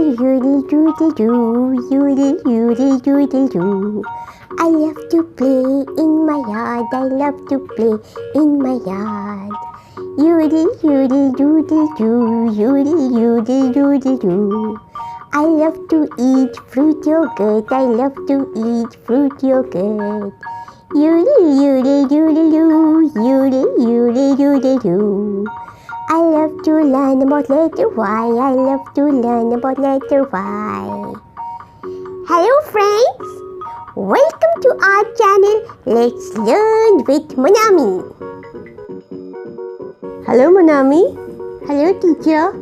Yoodle doodle doo, yoodle yoodle doodle doo. I love to play in my yard, I love to play in my yard. Yoodle yoodle doodle doo, yoodle yoodle doodle doo. I love to eat fruit yogurt, I love to eat fruit yogurt. Yoodle yoodle doodle doo, yoodle yoodle doodle doo. I love to learn about letter Y, I love to learn about letter Y. Hello friends, welcome to our channel Let's Learn with Monami. Hello Monami. Hello teacher.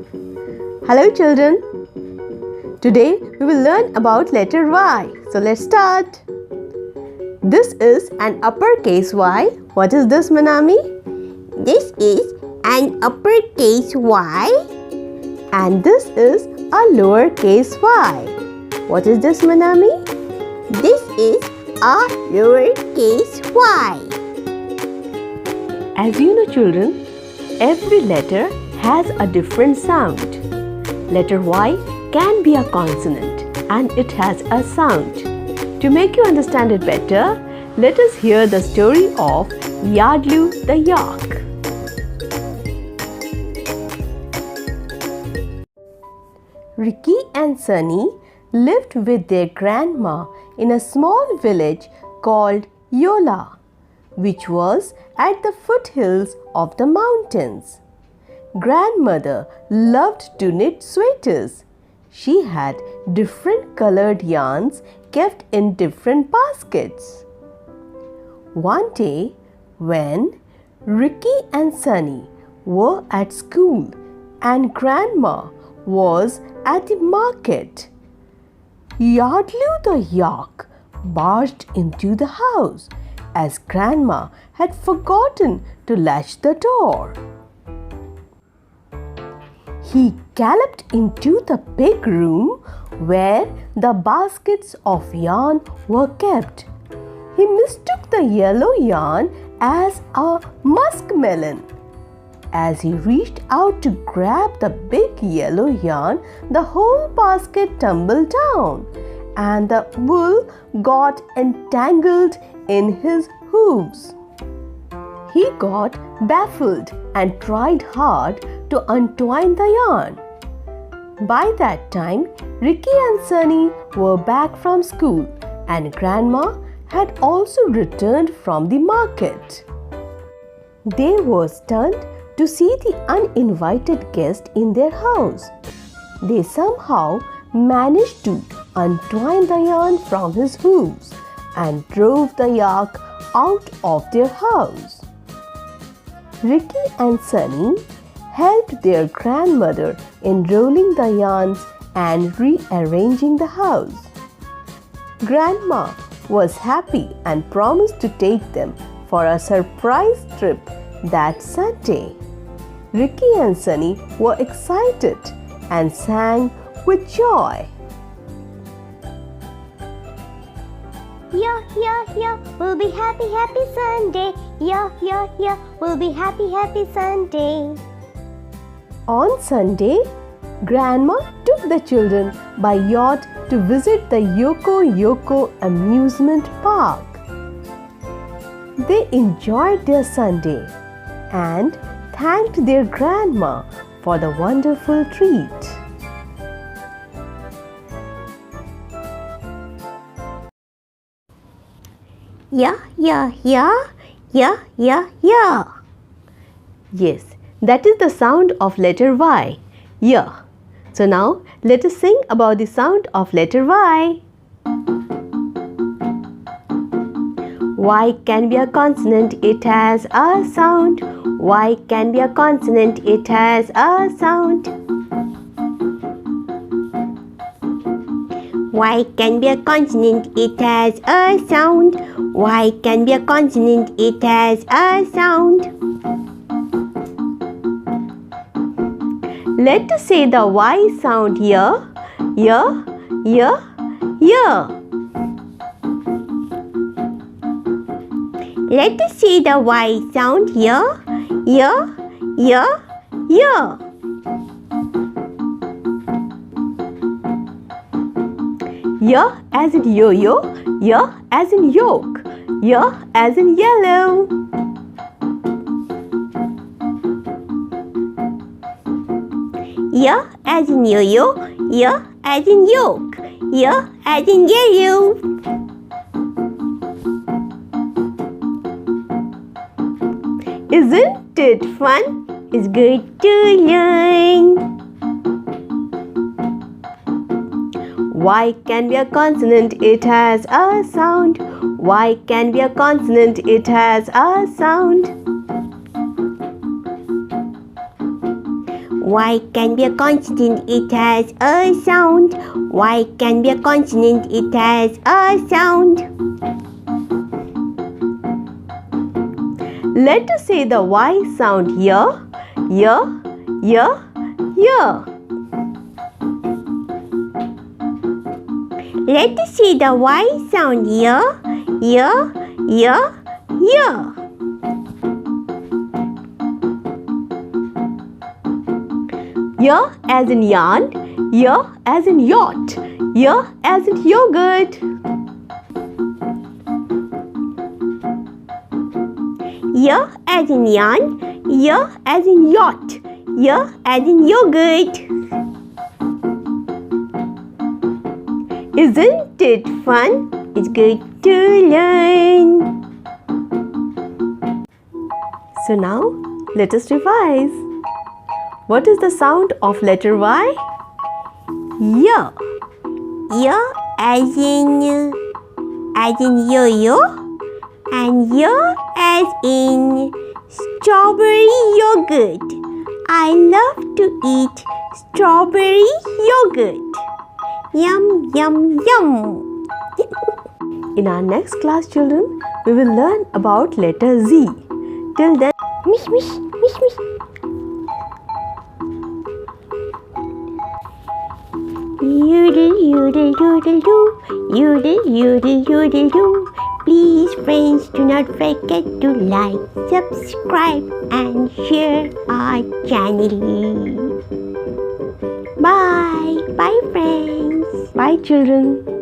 Hello children. Today we will learn about letter Y. So let's start. This is an uppercase Y. What is this, Monami? This is an uppercase Y. And this is a lowercase y. What is this, Monami? This is a lowercase y. As you know children, every letter has a different sound. Letter Y can be a consonant and it has a sound. To make you understand it better, let us hear the story of Yadloo the yak. Ricky and Sunny lived with their grandma in a small village called Yola, which was at the foothills of the mountains. Grandmother loved to knit sweaters. She had different colored yarns kept in different baskets. One day, when Ricky and Sunny were at school and Grandma was at the market, Yadloo the yak barged into the house as Grandma had forgotten to latch the door. He galloped into the big room where the baskets of yarn were kept. He mistook the yellow yarn as a muskmelon. As he reached out to grab the big yellow yarn, the whole basket tumbled down and the wool got entangled in his hooves. He got baffled and tried hard to untwine the yarn. By that time, Ricky and Sunny were back from school and Grandma had also returned from the market. They were stunned to see the uninvited guest in their house. They somehow managed to untwine the yarn from his hooves and drove the yak out of their house. Ricky and Sunny helped their grandmother in rolling the yarns and rearranging the house. Grandma was happy and promised to take them for a surprise trip that Sunday. Ricky and Sunny were excited and sang with joy. Yeah, we'll be happy Sunday. Yeah, we'll be happy Sunday. On Sunday, Grandma took the children by yacht to visit the Yoko Yoko amusement park. They enjoyed their Sunday and thanked their grandma for the wonderful treat. Yeah. Yes, that is the sound of letter Y. Yeah. So now let us sing about the sound of letter Y. Y can be a consonant, it has a sound. Y can be a consonant, it has a sound. Y can be a consonant, it has a sound. Y can be a consonant, it has a sound. Let us say the Y sound here. Yeah. Let us see the Y sound here. Yeah. Y as in yo-yo, Y as in yolk, Y as in yellow. Y as in yo-yo, Y as in yolk, Y as in yellow. Isn't it fun? It's good to learn. Y can be a consonant, it has a sound. Y can be a consonant, it has a sound. Y can be a consonant, it has a sound. Y can be a consonant, it has a sound. Let us say the Y sound here. Y, Y, Y. Let us see the Y sound here. Y, Y, Y. Y as in yarn, Y as in yacht, Y as in yogurt. Y as in yarn, Y as in yacht, Y as in yogurt. Isn't it fun? It's good to learn. So now, let us revise. What is the sound of letter Y? Y. Y as in yo-yo, and Y as in strawberry yogurt. I love to eat strawberry yogurt. Yum, yum, yum. In our next class, children, we will learn about letter Z. Till then, Mish, mish, mish, mish. Yoodle, yoodle, yoodle, doo. Yoodle, yoodle, yoodle, doo. Please, friends, do not forget to like, subscribe, and share our channel. Bye. Bye, friends. bye, children.